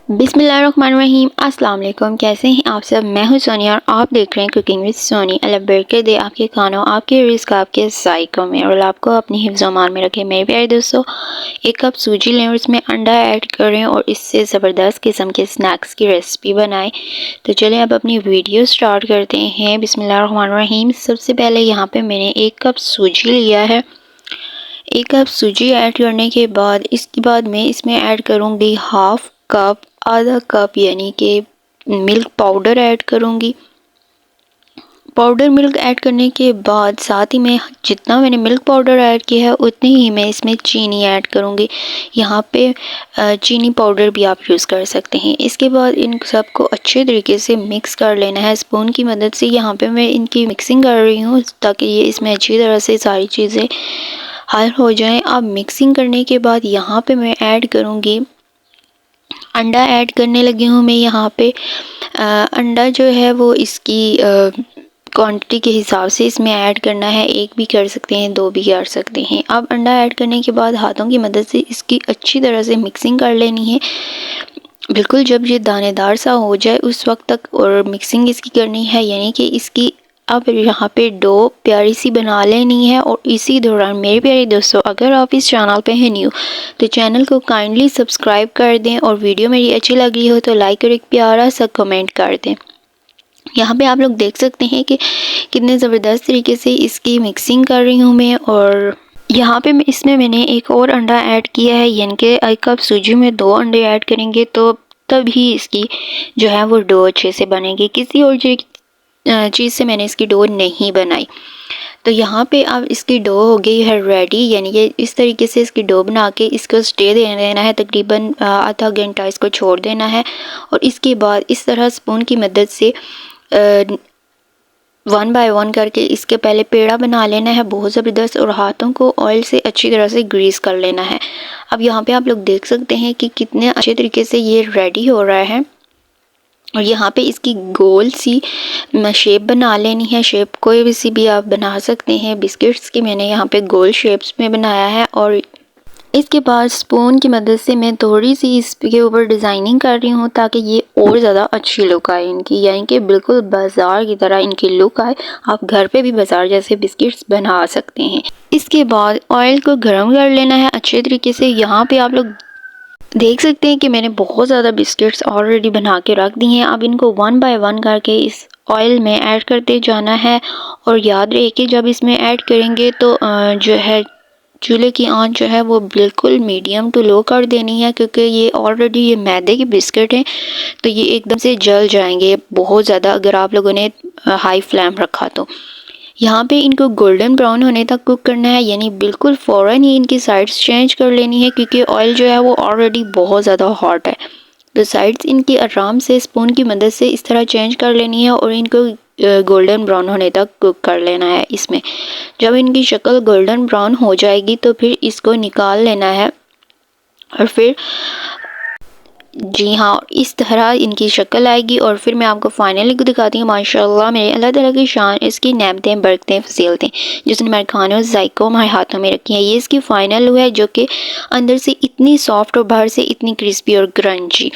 बिस्मिल्लाहिर्रहमानिर्रहीम। अस्सलाम वालेकुम। कैसे हैं आप सब? मैं हूं सोनिया और आप देख रहे हैं कुकिंग विद सोनी। अल्लाह बरकत दे आपके खानों, आपके रिस्क, आपके ज़ायक़ों में और आपको अपनी हिफ्ज़-ओ-मान में रखे। मेरे प्यारे दोस्तों, 1 कप सूजी लें और इसमें अंडा ऐड करें और इससे ज़बरदस्त किस्म के स्नैक्स की रेसिपी बनाएं। तो चलें अब अपनी वीडियो स्टार्ट करते हैं। बिस्मिल्लाहिर्रहमानिर्रहीम। सबसे पहले यहाँ पर मैंने 1 कप सूजी लिया है। 1 कप सूजी ऐड करने के बाद इसके बाद मैं इसमें ऐड करूँगी हाफ़ कप, आधा कप यानी कि मिल्क पाउडर ऐड करूँगी। पाउडर मिल्क ऐड करने के बाद साथ ही में जितना मैंने मिल्क पाउडर ऐड किया है उतनी ही मैं इसमें चीनी ऐड करूँगी। यहाँ पे चीनी पाउडर भी आप यूज़ कर सकते हैं। इसके बाद इन सबको अच्छे तरीके से मिक्स कर लेना है स्पून की मदद से। यहाँ पे मैं इनकी मिक्सिंग कर रही हूँ ताकि ये इसमें अच्छी तरह से सारी चीज़ें हल हो जाएं। अब मिक्सिंग करने के बाद यहाँ पे मैं ऐड करूँगी अंडा ऐड करने लगी हूँ मैं यहाँ पे। अंडा जो है वो इसकी क्वांटिटी के हिसाब से इसमें ऐड करना है। 1 भी कर सकते हैं, 2 भी कर सकते हैं। अब अंडा ऐड करने के बाद हाथों की मदद से इसकी अच्छी तरह से मिक्सिंग कर लेनी है। बिल्कुल जब ये दानेदार सा हो जाए उस वक्त तक और मिक्सिंग इसकी करनी है, यानी कि इसकी अब यहाँ पे डो प्यारी सी बना लेनी है। और इसी दौरान मेरे प्यारे दोस्तों, अगर आप इस चैनल पे हैं न्यू तो चैनल को काइंडली सब्सक्राइब कर दें और वीडियो मेरी अच्छी लगी हो तो लाइक और एक प्यारा सा कमेंट कर दें। यहाँ पे आप लोग देख सकते हैं कि कितने ज़बरदस्त तरीके से इसकी मिक्सिंग कर रही हूँ मैं। और यहाँ पे इसमें मैंने एक और अंडा ऐड किया है, यानी कि 1 कप सूजी में 2 अंडे ऐड करेंगे तो तभी इसकी जो है वो डो अच्छे से बनेगी। किसी और चीज़ से मैंने इसकी डो नहीं बनाई। तो यहाँ पे अब इसकी डो हो गई है रेडी, यानी कि इस तरीके से इसकी डो बना के इसको स्टे दे देना है। तकरीबन आधा घंटा इसको छोड़ देना है। और इसके बाद इस तरह स्पून की मदद से 1 बाय 1 करके इसके पहले पेड़ा बना लेना है बहुत ज़बरदस्त, और हाथों को ऑयल से अच्छी तरह से ग्रीस कर लेना है। अब यहाँ पे आप लोग देख सकते हैं कि कितने अच्छे तरीके से ये रेडी हो रहा है। और यहाँ पे इसकी गोल सी शेप बना लेनी है। शेप कोई सी भी आप बना सकते हैं। बिस्किट्स की मैंने यहाँ पे गोल शेप्स में बनाया है। और इसके बाद स्पून की मदद से मैं थोड़ी सी इसके ऊपर डिज़ाइनिंग कर रही हूँ ताकि ये और ज़्यादा अच्छी लुक आए इनकी, यानी कि बिल्कुल बाज़ार की तरह इनकी लुक आए। आप घर पे भी बाज़ार जैसे बिस्किट्स बना सकते हैं। इसके बाद ऑयल को गर्म कर लेना है अच्छे तरीके से। यहाँ पे आप लोग देख सकते हैं कि मैंने बहुत ज़्यादा बिस्किट्स ऑलरेडी बना के रख दी हैं। अब इनको 1 बाय 1 करके इस ऑयल में ऐड करते जाना है। और याद रहे कि जब इसमें ऐड करेंगे तो जो है चूल्हे की आंच जो है वो बिल्कुल मीडियम टू लो कर देनी है, क्योंकि ये ऑलरेडी ये मैदे के बिस्किट हैं तो ये एकदम से जल जाएंगे बहुत ज़्यादा अगर आप लोगों ने हाई फ्लेम रखा तो। यहाँ पे इनको गोल्डन ब्राउन होने तक कुक करना है, यानी बिल्कुल फ़ौरन ही इनकी साइड्स चेंज कर लेनी है, क्योंकि ऑयल जो है वो ऑलरेडी बहुत ज़्यादा हॉट है। तो साइड्स इनकी आराम से स्पून की मदद से इस तरह चेंज कर लेनी है और इनको गोल्डन ब्राउन होने तक कुक कर लेना है। इसमें जब इनकी शक्ल गोल्डन ब्राउन हो जाएगी तो फिर इसको निकाल लेना है। और फिर जी हाँ, इस तरह इनकी शक्ल आएगी। और फिर मैं आपको फाइनली को दिखाती हूँ। माशाल्लाह मेरे अल्लाह ताला की शान, इसकी नेमतें बरकतें फजीलतें जिसने मेरे खानों ज़ायक़ों हमारे हाथों में रखी हैं। ये इसकी फाइनल लुक है जो कि अंदर से इतनी सॉफ्ट और बाहर से इतनी क्रिस्पी और क्रंची।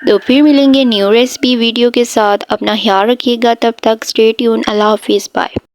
तो फिर मिलेंगे न्यू रेसिपी वीडियो के साथ। अपना ख्याल रखिएगा, तब तक स्टे ट्यून। अल्लाह हाफिज़, बाय।